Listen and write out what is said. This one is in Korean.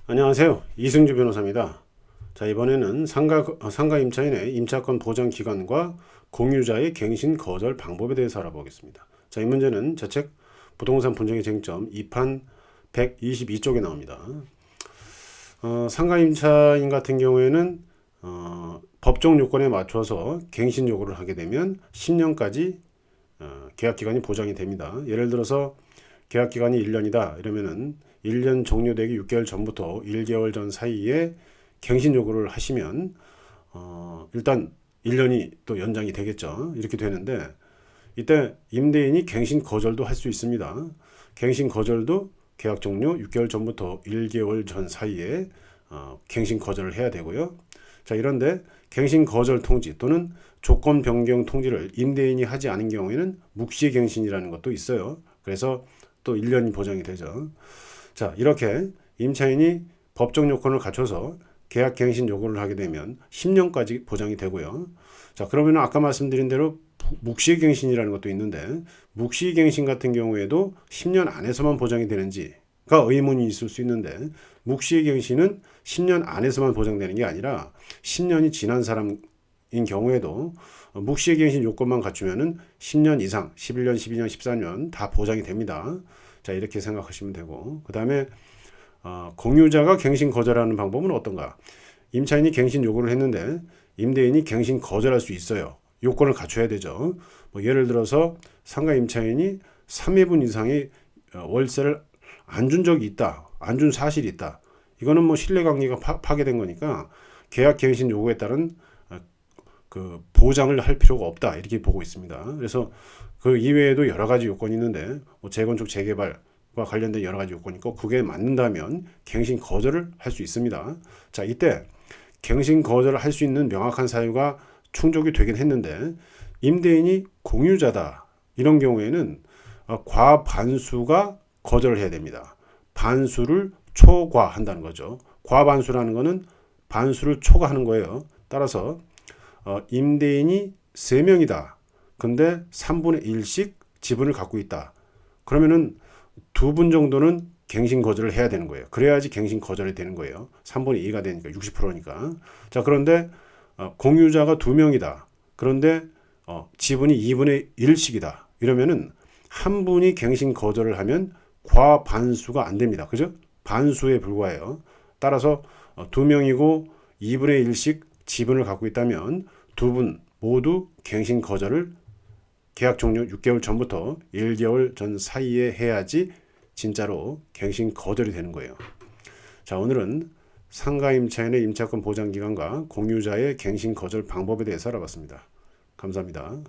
안녕하세요. 이승주 변호사입니다. 자, 이번에는 상가 임차인의 임차권 보장 기간과 공유자의 갱신 거절 방법에 대해서 알아보겠습니다. 자, 이 문제는 제 책 부동산 분쟁의 쟁점 2판 122쪽에 나옵니다. 상가 임차인 같은 경우에는 법정 요건에 맞춰서 갱신 요구를 하게 되면 10년까지 계약 기간이 보장이 됩니다. 예를 들어서 계약 기간이 1년이다 이러면은 1년 종료되기 6개월 전부터 1개월 전 사이에 갱신 요구를 하시면 일단 1년이 또 연장이 되겠죠. 이렇게 되는데 이때 임대인이 갱신 거절도 할 수 있습니다. 갱신 거절도 계약 종료 6개월 전부터 1개월 전 사이에 갱신 거절을 해야 되고요. 자, 이런데 갱신 거절 통지 또는 조건 변경 통지를 임대인이 하지 않은 경우에는 묵시 갱신이라는 것도 있어요. 그래서 또 1년이 보장이 되죠. 자, 이렇게 임차인이 법정 요건을 갖춰서 계약 갱신 요구를 하게 되면 10년까지 보장이 되고요. 자, 그러면 아까 말씀드린 대로 묵시 갱신이라는 것도 있는데 묵시 갱신 같은 경우에도 10년 안에서만 보장이 되는지가 의문이 있을 수 있는데 묵시 갱신은 10년 안에서만 보장되는 게 아니라 10년이 지난 사람인 경우에도 묵시 갱신 요건만 갖추면은 10년 이상, 11년, 12년, 14년 다 보장이 됩니다. 자, 이렇게 생각하시면 되고, 그 다음에 공유자가 갱신 거절하는 방법은 어떤가? 임차인이 갱신 요구를 했는데 임대인이 갱신 거절할 수 있어요. 요건을 갖춰야 되죠. 뭐 예를 들어서 상가 임차인이 3회분 이상의 월세를 안 준 적이 있다, 안 준 사실이 있다. 이거는 뭐 신뢰관계가 파괴된 거니까 계약 갱신 요구에 따른 그 보장을 할 필요가 없다, 이렇게 보고 있습니다. 그래서 그 이외에도 여러 가지 요건이 있는데 뭐 재건축 재개발과 관련된 여러 가지 요건이 있고 그게 맞는다면 갱신 거절을 할 수 있습니다. 자, 이때 갱신 거절을 할 수 있는 명확한 사유가 충족이 되긴 했는데 임대인이 공유자다 이런 경우에는 과반수가 거절을 해야 됩니다. 반수를 초과한다는 거죠. 과반수라는 거는 반수를 초과하는 거예요. 따라서 임대인이 3명이다. 근데 3분의 1씩 지분을 갖고 있다. 그러면은 2분 정도는 갱신 거절을 해야 되는 거예요. 그래야지 갱신 거절이 되는 거예요. 3분의 2가 되니까 60%니까. 자, 그런데 공유자가 2명이다. 그런데 지분이 2분의 1씩이다. 이러면은 한 분이 갱신 거절을 하면 과반수가 안 됩니다. 그죠? 반수에 불과해요. 따라서 2명이고 2분의 1씩 지분을 갖고 있다면 2분 모두 갱신 거절을 계약 종료 6개월 전부터 1개월 전 사이에 해야지 진짜로 갱신 거절이 되는 거예요. 자, 오늘은 상가 임차인의 임차권 보장 기간과 공유자의 갱신 거절 방법에 대해서 알아봤습니다. 감사합니다.